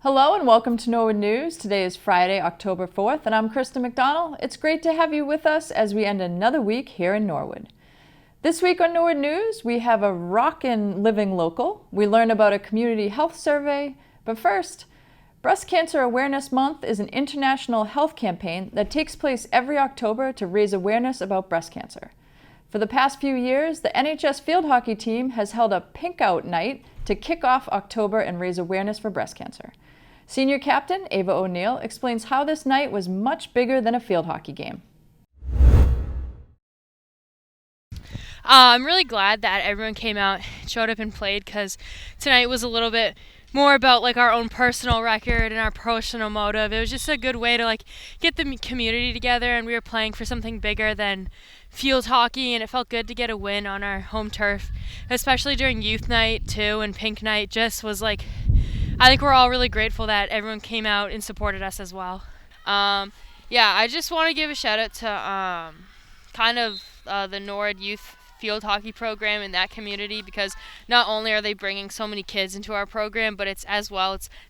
Hello and welcome to Norwood News. Today is Friday, October 4th, and I'm Krista McDonald. It's great to have you with us as we end another week here in Norwood. This week on Norwood News, we have a rockin' living local. We learn about a community health survey. But first, Breast Cancer Awareness Month is an international health campaign that takes place every October to raise awareness about breast cancer. For the past few years, the NHS field hockey team has held a pink out night to kick off October and raise awareness for breast cancer. Senior Captain Ava O'Neill explains how this night was much bigger than a field hockey game. I'm really glad that everyone came out, showed up and played, because tonight was a little bit more about our own personal record and our personal motive. It was just a good way to get the community together, and we were playing for something bigger than field hockey, and it felt good to get a win on our home turf, especially during youth night too, and pink night just was I think we're all really grateful that everyone came out and supported us as well. I just want to give a shout out to the Norwood Youth Field Hockey Program in that community, because not only are they bringing so many kids into our program, but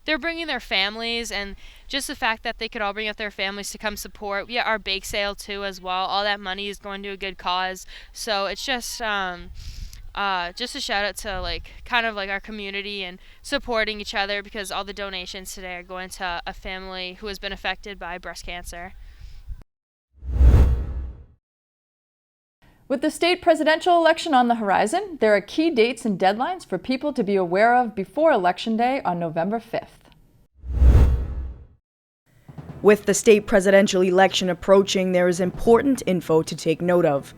they're bringing their families, and just the fact that they could all bring up their families to come support. We have our bake sale too as well. All that money is going to a good cause, so it's just a shout out to our community and supporting each other, because all the donations today are going to a family who has been affected by breast cancer. With the state presidential election on the horizon, there are key dates and deadlines for people to be aware of before Election Day on November 5th. With the state presidential election approaching, there is important info to take note of.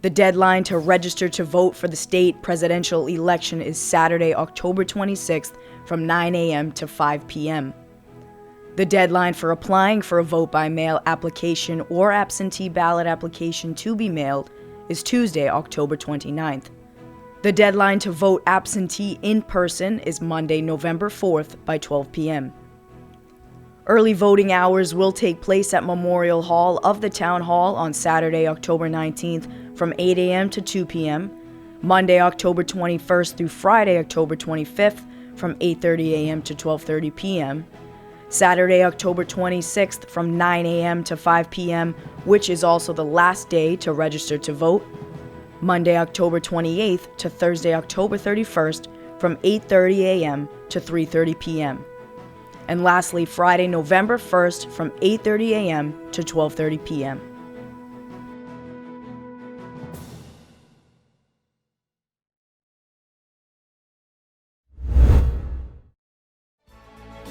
The deadline to register to vote for the state presidential election is Saturday, October 26th from 9 a.m. to 5 p.m. The deadline for applying for a vote-by-mail application or absentee ballot application to be mailed is Tuesday, October 29th. The deadline to vote absentee in person is Monday, November 4th by 12 p.m. Early voting hours will take place at Memorial Hall of the Town Hall on Saturday, October 19th from 8 a.m. to 2 p.m., Monday, October 21st through Friday, October 25th from 8:30 a.m. to 12:30 p.m., Saturday, October 26th from 9 a.m. to 5 p.m., which is also the last day to register to vote, Monday, October 28th to Thursday, October 31st from 8:30 a.m. to 3:30 p.m., and lastly, Friday, November 1st from 8:30 a.m. to 12:30 p.m.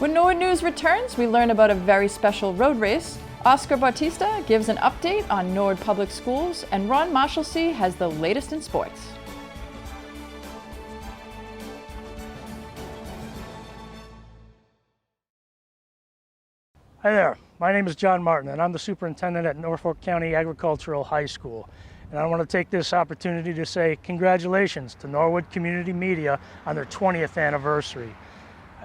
When Norwood News returns, we learn about a very special road race. Oscar Bautista gives an update on Norwood Public Schools, and Ron Marshalsea has the latest in sports. Hi there, my name is John Martin, and I'm the superintendent at Norfolk County Agricultural High School. And I want to take this opportunity to say congratulations to Norwood Community Media on their 20th anniversary.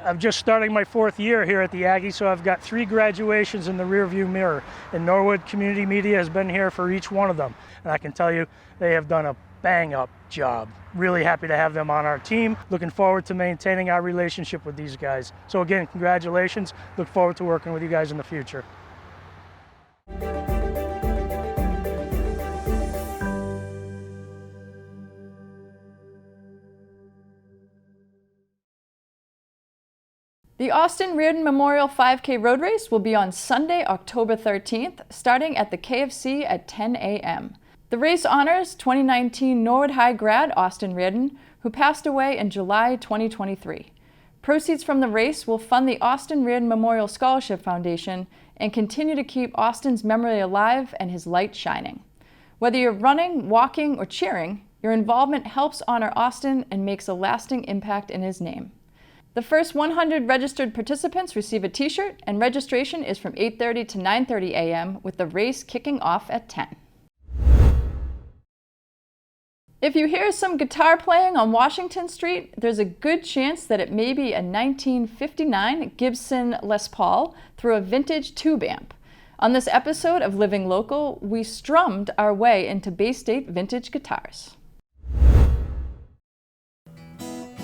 I'm just starting my 4th year here at the Aggie, so I've got 3 graduations in the rearview mirror, and Norwood Community Media has been here for each one of them. And I can tell you, they have done a bang-up job. Really happy to have them on our team. Looking forward to maintaining our relationship with these guys. So again, congratulations. Look forward to working with you guys in the future. The Austin Reardon Memorial 5K Road Race will be on Sunday, October 13th, starting at the KFC at 10 a.m. The race honors 2019 Norwood High grad Austin Reardon, who passed away in July 2023. Proceeds from the race will fund the Austin Reardon Memorial Scholarship Foundation and continue to keep Austin's memory alive and his light shining. Whether you're running, walking, or cheering, your involvement helps honor Austin and makes a lasting impact in his name. The first 100 registered participants receive a t-shirt, and registration is from 8:30 to 9:30 a.m. with the race kicking off at 10. If you hear some guitar playing on Washington Street, there's a good chance that it may be a 1959 Gibson Les Paul through a vintage tube amp. On this episode of Living Local, we strummed our way into Bay State vintage guitars.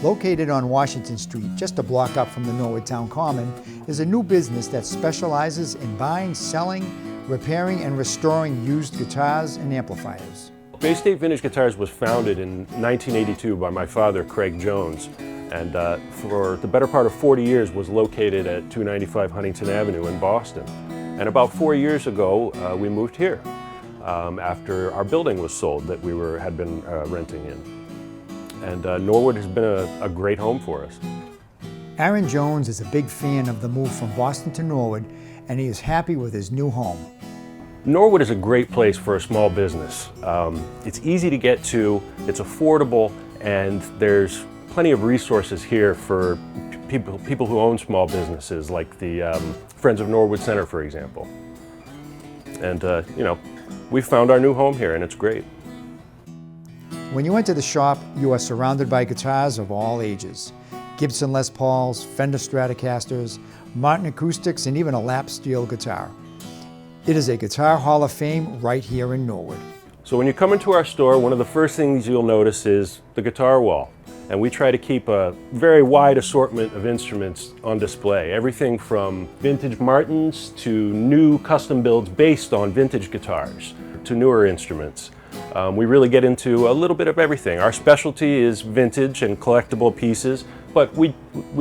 Located on Washington Street, just a block up from the Norwood Town Common, is a new business that specializes in buying, selling, repairing, and restoring used guitars and amplifiers. Bay State Vintage Guitars was founded in 1982 by my father, Craig Jones, and for the better part of 40 years was located at 295 Huntington Avenue in Boston. And about 4 years ago, we moved here after our building was sold that we had been renting in. And Norwood has been a great home for us. Aaron Jones is a big fan of the move from Boston to Norwood, and he is happy with his new home. Norwood is a great place for a small business. It's easy to get to, it's affordable, and there's plenty of resources here for people who own small businesses, like the Friends of Norwood Center, for example. And you know, we found our new home here, and it's great. When you enter the shop, you are surrounded by guitars of all ages. Gibson Les Pauls, Fender Stratocasters, Martin Acoustics, and even a lap steel guitar. It is a Guitar Hall of Fame right here in Norwood. So when you come into our store, one of the first things you'll notice is the guitar wall. And we try to keep a very wide assortment of instruments on display. Everything from vintage Martins to new custom builds based on vintage guitars to newer instruments. We really get into a little bit of everything. Our specialty is vintage and collectible pieces, but we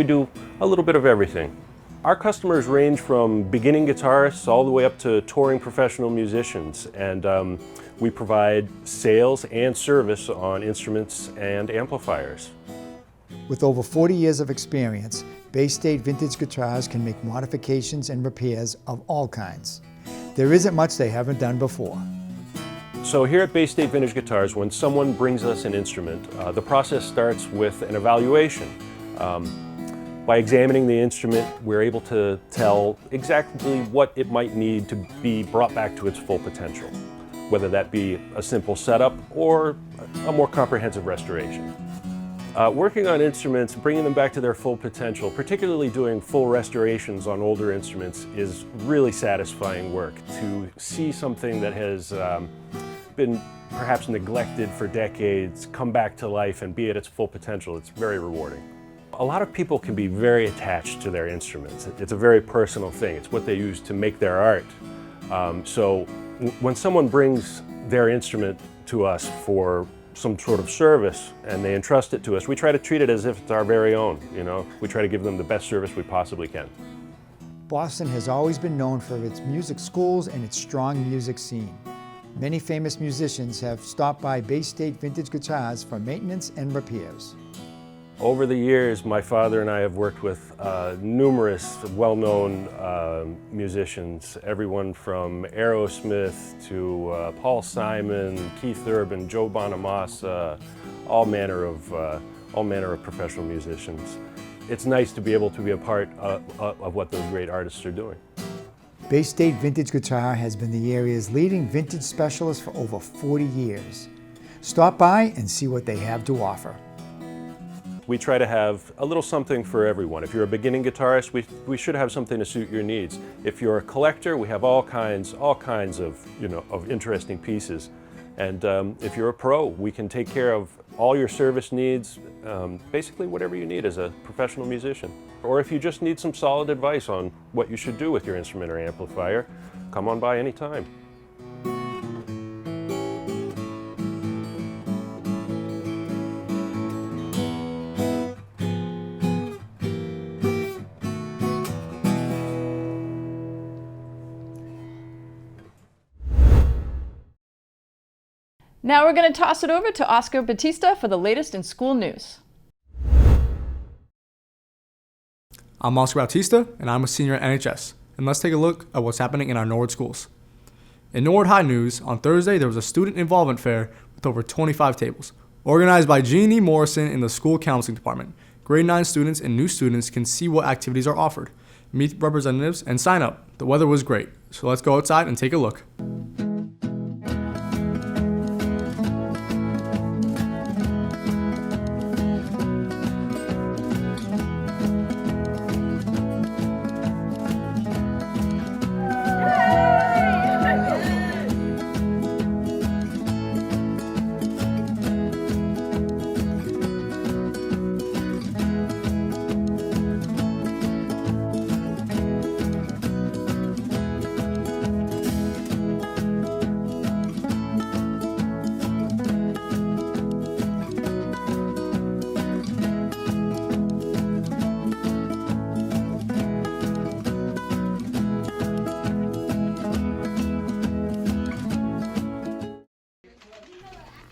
do a little bit of everything. Our customers range from beginning guitarists all the way up to touring professional musicians, and we provide sales and service on instruments and amplifiers. With over 40 years of experience, Bay State Vintage Guitars can make modifications and repairs of all kinds. There isn't much they haven't done before. So here at Bay State Vintage Guitars, when someone brings us an instrument, the process starts with an evaluation. By examining the instrument, we're able to tell exactly what it might need to be brought back to its full potential, whether that be a simple setup or a more comprehensive restoration. Working on instruments, bringing them back to their full potential, particularly doing full restorations on older instruments, is really satisfying work. To see something that has been perhaps neglected for decades come back to life and be at its full potential, it's very rewarding. A lot of people can be very attached to their instruments. It's a very personal thing. It's what they use to make their art. So when someone brings their instrument to us for some sort of service and they entrust it to us, we try to treat it as if it's our very own, you know? We try to give them the best service we possibly can. Boston has always been known for its music schools and its strong music scene. Many famous musicians have stopped by Bay State Vintage Guitars for maintenance and repairs. Over the years, my father and I have worked with numerous well-known musicians, everyone from Aerosmith to Paul Simon, Keith Urban, Joe Bonamassa, all manner of professional musicians. It's nice to be able to be a part of what those great artists are doing. Bay State Vintage Guitar has been the area's leading vintage specialist for over 40 years. Stop by and see what they have to offer. We try to have a little something for everyone. If you're a beginning guitarist, we should have something to suit your needs. If you're a collector, we have all kinds of, of interesting pieces. And if you're a pro, we can take care of all your service needs, basically whatever you need as a professional musician. Or if you just need some solid advice on what you should do with your instrument or amplifier, come on by anytime. Now we're going to toss it over to Oscar Batista for the latest in school news. I'm Oscar Bautista, and I'm a senior at NHS. And let's take a look at what's happening in our Norwood schools. In Norwood High news, on Thursday there was a student involvement fair with over 25 tables. Organized by Jean E. Morrison in the school counseling department, grade 9 students and new students can see what activities are offered, meet representatives, and sign up. The weather was great, so let's go outside and take a look.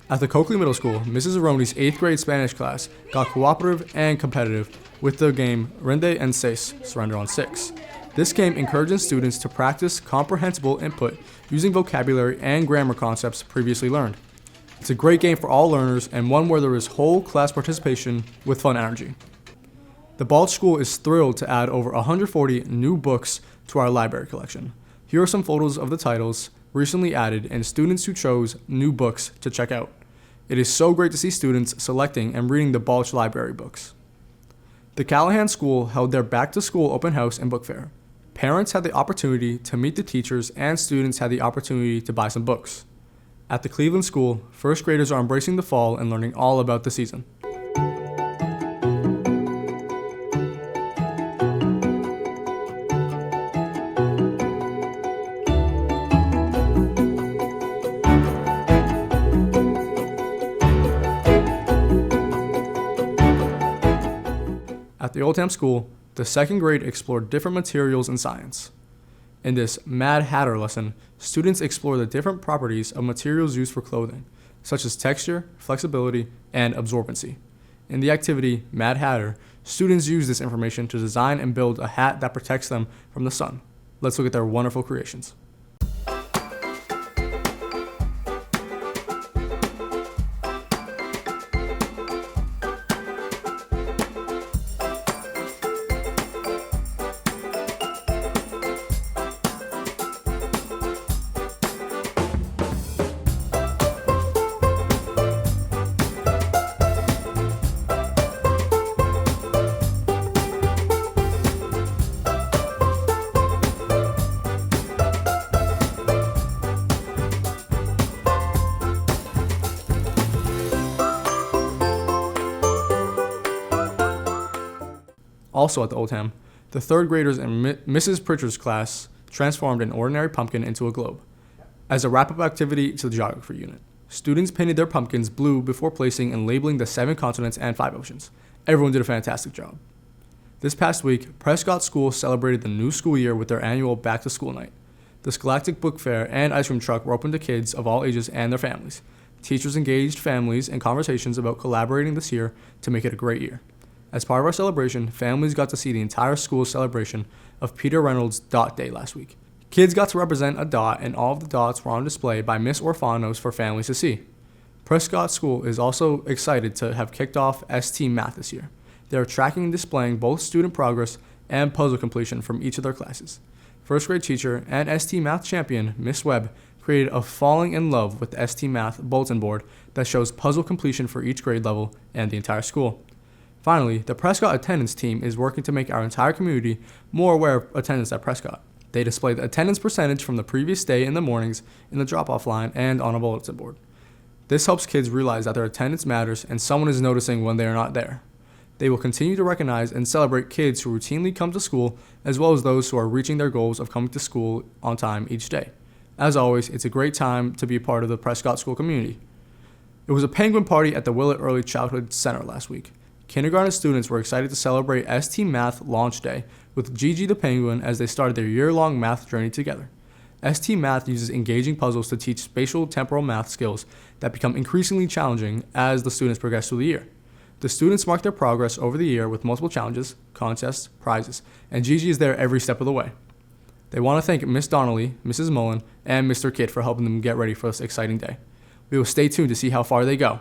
At the Coakley Middle School, Mrs. Aroni's 8th grade Spanish class got cooperative and competitive with the game Rinde en Seis, Surrender on 6. This game encourages students to practice comprehensible input using vocabulary and grammar concepts previously learned. It's a great game for all learners and one where there is whole class participation with fun energy. The Balch School is thrilled to add over 140 new books to our library collection. Here are some photos of the titles recently added and students who chose new books to check out. It is so great to see students selecting and reading the Balch library books. The Callahan School held their back-to-school open house and book fair. Parents had the opportunity to meet the teachers and students had the opportunity to buy some books. At the Cleveland School, first graders are embracing the fall and learning all about the season. At the Oldham School, the second grade explored different materials in science. In this Mad Hatter lesson, students explore the different properties of materials used for clothing, such as texture, flexibility, and absorbency. In the activity Mad Hatter, students use this information to design and build a hat that protects them from the sun. Let's look at their wonderful creations. Also at the Oldham, the third graders in Mrs. Pritchard's class transformed an ordinary pumpkin into a globe. As a wrap-up activity to the geography unit, students painted their pumpkins blue before placing and labeling the 7 continents and 5 oceans. Everyone did a fantastic job. This past week, Prescott School celebrated the new school year with their annual back-to-school night. The Scholastic Book Fair and ice cream truck were open to kids of all ages and their families. Teachers engaged families in conversations about collaborating this year to make it a great year. As part of our celebration, families got to see the entire school's celebration of Peter Reynolds' Dot Day last week. Kids got to represent a dot, and all of the dots were on display by Miss Orfanos for families to see. Prescott School is also excited to have kicked off ST Math this year. They are tracking and displaying both student progress and puzzle completion from each of their classes. First grade teacher and ST Math champion, Miss Webb, created a Falling in Love with ST Math bulletin board that shows puzzle completion for each grade level and the entire school. Finally, the Prescott attendance team is working to make our entire community more aware of attendance at Prescott. They display the attendance percentage from the previous day in the mornings in the drop-off line and on a bulletin board. This helps kids realize that their attendance matters and someone is noticing when they are not there. They will continue to recognize and celebrate kids who routinely come to school as well as those who are reaching their goals of coming to school on time each day. As always, it's a great time to be a part of the Prescott School community. It was a penguin party at the Willett Early Childhood Center last week. Kindergarten students were excited to celebrate ST Math Launch Day with Gigi the Penguin as they started their year-long math journey together. ST Math uses engaging puzzles to teach spatial temporal math skills that become increasingly challenging as the students progress through the year. The students mark their progress over the year with multiple challenges, contests, prizes, and Gigi is there every step of the way. They want to thank Miss Donnelly, Mrs. Mullen, and Mr. Kidd for helping them get ready for this exciting day. We will stay tuned to see how far they go.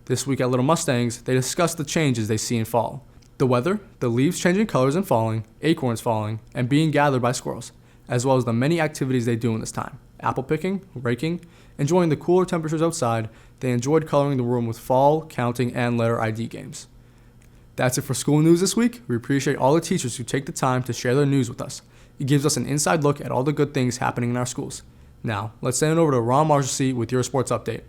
This week at Little Mustangs, they discussed the changes they see in fall. The weather, the leaves changing colors and falling, acorns falling, and being gathered by squirrels, as well as the many activities they do in this time. Apple picking, raking, enjoying the cooler temperatures outside. They enjoyed coloring the room with fall, counting, and letter ID games. That's it for school news this week. We appreciate all the teachers who take the time to share their news with us. It gives us an inside look at all the good things happening in our schools. Now, let's send it over to Ron Marshalsea with your sports update.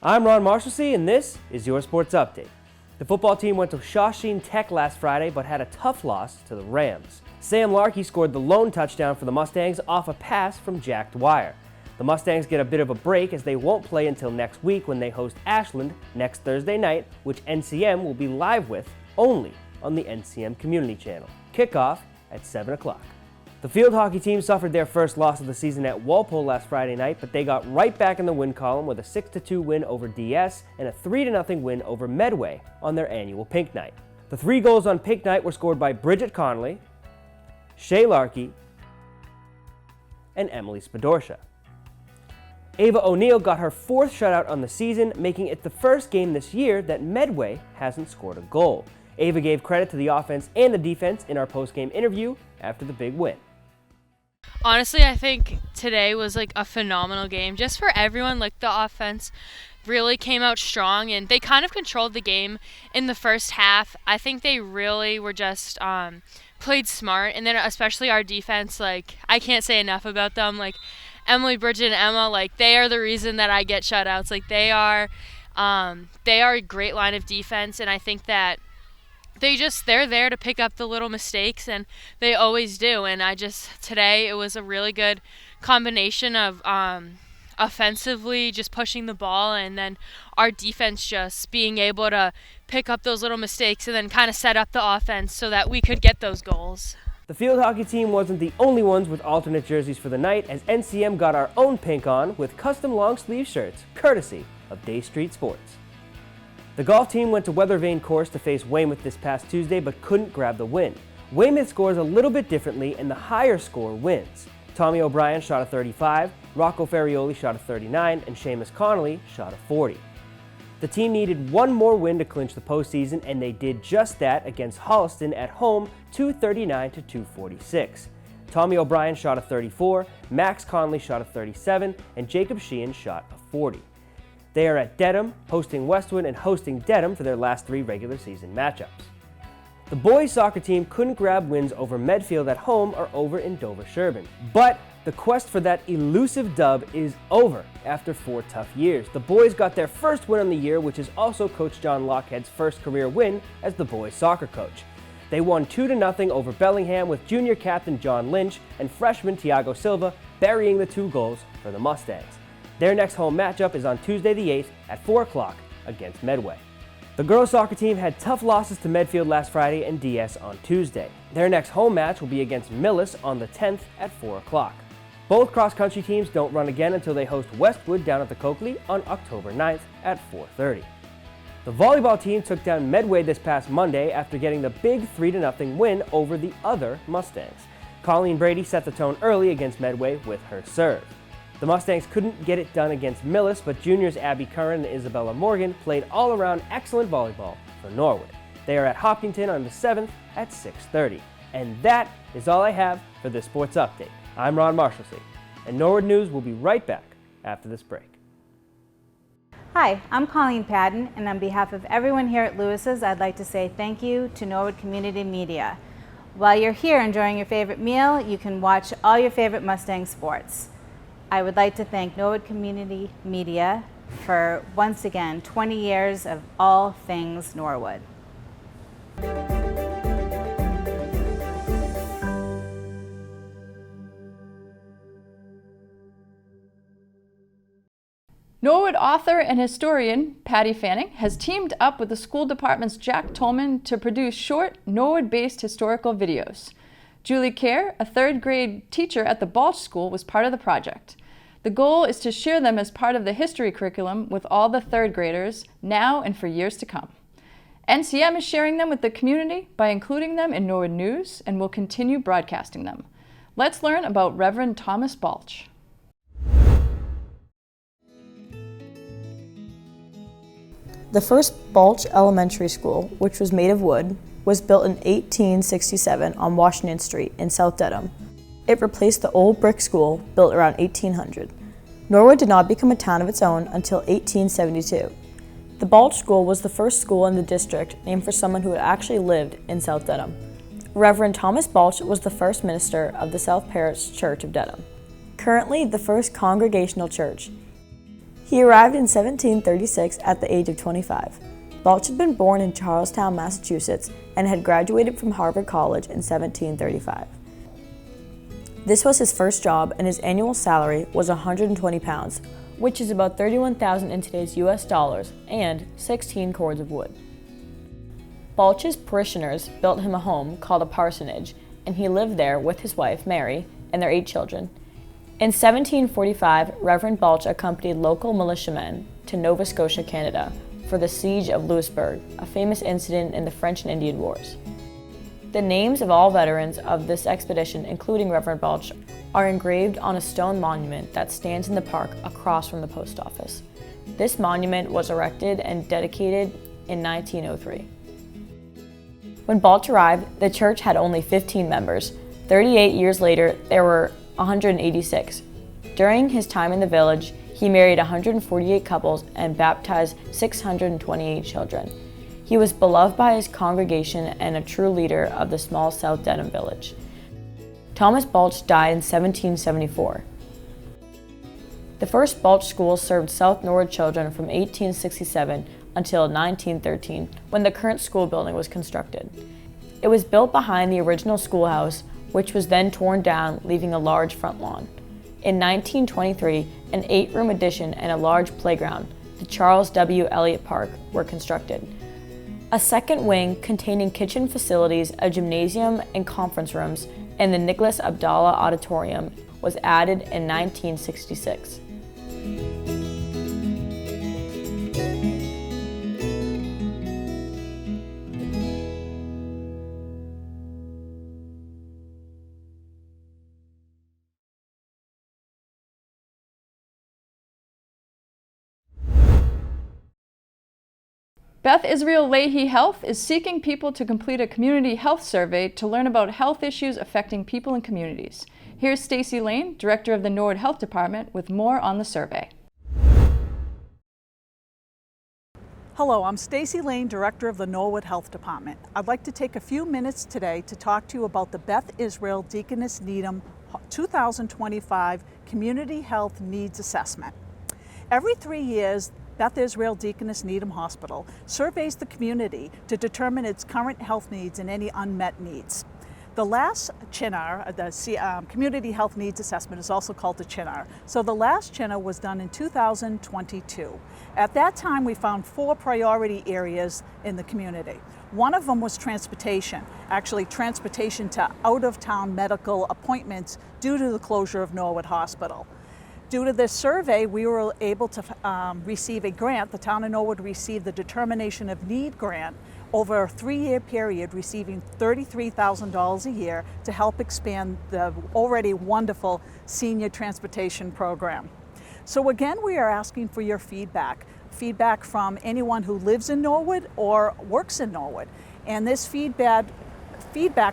I'm Ron Marshalsea, and this is your Sports Update. The football team went to Shawsheen Tech last Friday, but had a tough loss to the Rams. Sam Larkey scored the lone touchdown for the Mustangs off a pass from Jack Dwyer. The Mustangs get a bit of a break as they won't play until next week when they host Ashland next Thursday night, which NCM will be live with only on the NCM Community Channel. Kickoff at 7 o'clock. The field hockey team suffered their first loss of the season at Walpole last Friday night, but they got right back in the win column with a 6-2 win over DS and a 3-0 win over Medway on their annual Pink Night. The 3 goals on Pink Night were scored by Bridget Connolly, Shay Larkey, and Emily Spadorsha. Ava O'Neill got her 4th shutout on the season, making it the first game this year that Medway hasn't scored a goal. Ava gave credit to the offense and the defense in our post-game interview after the big win. Honestly, I think today was like a phenomenal game just for everyone. Like, the offense really came out strong and they kind of controlled the game in the first half. I think they really were just played smart, and then especially our defense, like, I can't say enough about them. Like, Emily, Bridget, and Emma, like, they are the reason that I get shutouts. Like, they are a great line of defense, and I think that they're there to pick up the little mistakes, and they always do. And today it was a really good combination of offensively just pushing the ball, and then our defense just being able to pick up those little mistakes and then kind of set up the offense so that we could get those goals. The field hockey team wasn't the only ones with alternate jerseys for the night, as NCM got our own pink on with custom long sleeve shirts, courtesy of Day Street Sports. The golf team went to Weathervane Course to face Weymouth this past Tuesday but couldn't grab the win. Weymouth scores a little bit differently and the higher score wins. Tommy O'Brien shot a 35, Rocco Ferrioli shot a 39, and Seamus Connolly shot a 40. The team needed one more win to clinch the postseason, and they did just that against Holliston at home, 239-246. Tommy O'Brien shot a 34, Max Conley shot a 37, and Jacob Sheehan shot a 40. They are at Dedham, hosting Westwood and hosting Dedham for their last 3 regular season matchups. The boys soccer team couldn't grab wins over Medfield at home or over in Dover-Sherburne, but the quest for that elusive dub is over after 4 tough years. The boys got their first win on the year, which is also Coach John Lockhead's first career win as the boys soccer coach. They won 2-0 over Bellingham with junior captain John Lynch and freshman Thiago Silva burying the 2 goals for the Mustangs. Their next home matchup is on Tuesday the 8th at 4 o'clock against Medway. The girls soccer team had tough losses to Medfield last Friday and DS on Tuesday. Their next home match will be against Millis on the 10th at 4 o'clock. Both cross-country teams don't run again until they host Westwood down at the Coakley on October 9th at 4:30. The volleyball team took down Medway this past Monday after getting the big 3-0 win over the other Mustangs. Colleen Brady set the tone early against Medway with her serve. The Mustangs couldn't get it done against Millis, but juniors Abby Curran and Isabella Morgan played all-around excellent volleyball for Norwood. They are at Hopkinton on the 7th at 6:30. And that is all I have for this sports update. I'm Ron Marshalsea, and Norwood News will be right back after this break. Hi, I'm Colleen Padden, and on behalf of everyone here at Lewis's, I'd like to say thank you to Norwood Community Media. While you're here enjoying your favorite meal, you can watch all your favorite Mustang sports. I would like to thank Norwood Community Media for, once again, 20 years of all things Norwood. Norwood author and historian Patty Fanning has teamed up with the school department's Jack Tolman to produce short Norwood-based historical videos. Julie Kerr, a 3rd grade teacher at the Balch School, was part of the project. The goal is to share them as part of the history curriculum with all the 3rd graders now and for years to come. NCM is sharing them with the community by including them in Norwood News and will continue broadcasting them. Let's learn about Reverend Thomas Balch. The first Balch Elementary School, which was made of wood, was built in 1867 on Washington Street in South Dedham. It replaced the old brick school built around 1800. Norwood did not become a town of its own until 1872. The Balch School was the first school in the district named for someone who had actually lived in South Dedham. Reverend Thomas Balch was the first minister of the South Parish Church of Dedham, currently the first Congregational Church. He arrived in 1736 at the age of 25. Balch had been born in Charlestown, Massachusetts, and had graduated from Harvard College in 1735. This was his first job, and his annual salary was 120 pounds, which is about 31,000 in today's US dollars, and 16 cords of wood. Balch's parishioners built him a home called a parsonage, and he lived there with his wife, Mary, and their 8 children. In 1745, Reverend Balch accompanied local militiamen to Nova Scotia, Canada, for the siege of Louisbourg, a famous incident in the French and Indian Wars. The names of all veterans of this expedition, including Reverend Balch, are engraved on a stone monument that stands in the park across from the post office. This monument was erected and dedicated in 1903. When Balch arrived, the church had only 15 members. 38 years later, there were 186. During his time in the village, he married 148 couples and baptized 628 children. He was beloved by his congregation and a true leader of the small South Dedham village. Thomas Balch died in 1774. The first Balch school served South Norwood children from 1867 until 1913, when the current school building was constructed. It was built behind the original schoolhouse, which was then torn down, leaving a large front lawn. In 1923, an 8-room addition and a large playground, the Charles W. Eliot Park, were constructed. A second wing containing kitchen facilities, a gymnasium and conference rooms, and the Nicholas Abdallah Auditorium was added in 1966. Beth Israel Leahy Health is seeking people to complete a community health survey to learn about health issues affecting people in communities. Here's Stacy Lane, Director of the Norwood Health Department, with more on the survey. Hello, I'm Stacy Lane, Director of the Norwood Health Department. I'd like to take a few minutes today to talk to you about the Beth Israel Deaconess Needham 2025 Community Health Needs Assessment. Every 3 years, Beth Israel Deaconess Needham Hospital surveys the community to determine its current health needs and any unmet needs. The last CHNR, the Community Health Needs Assessment, is also called the CHNR. So the last CHNR was done in 2022. At that time, we found 4 priority areas in the community. One of them was transportation, actually transportation to out-of-town medical appointments due to the closure of Norwood Hospital. Due to this survey, we were able to receive a grant. The town of Norwood received the Determination of Need grant over a 3-year period, receiving $33,000 a year to help expand the already wonderful senior transportation program. So again, we are asking for your feedback from anyone who lives in Norwood or works in Norwood. And this feedback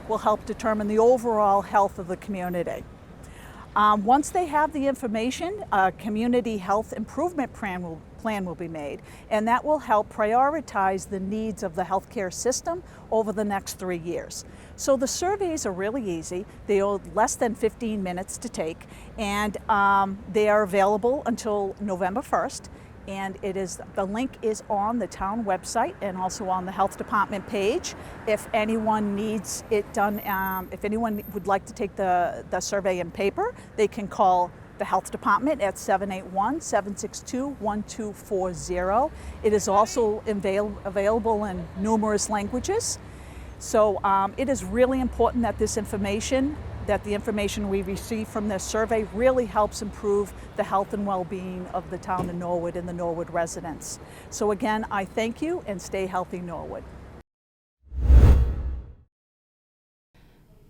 will help determine the overall health of the community. Once they have the information, a community health improvement plan will be made, and that will help prioritize the needs of the healthcare system over the next 3 years. So the surveys are really easy. They are less than 15 minutes to take, and they are available until November 1st. And the link is on the town website and also on the health department page. If anyone needs it done, if anyone would like to take the survey in paper, they can call the health department at 781-762-1240. It is also available in numerous languages. So it is really important that the information we receive from this survey really helps improve the health and well-being of the town of Norwood and the Norwood residents. So again, I thank you, and stay healthy, Norwood.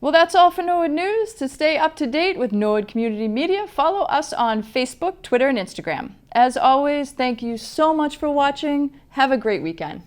Well, that's all for Norwood News. To stay up to date with Norwood Community Media, follow us on Facebook, Twitter, and Instagram. As always, thank you so much for watching. Have a great weekend.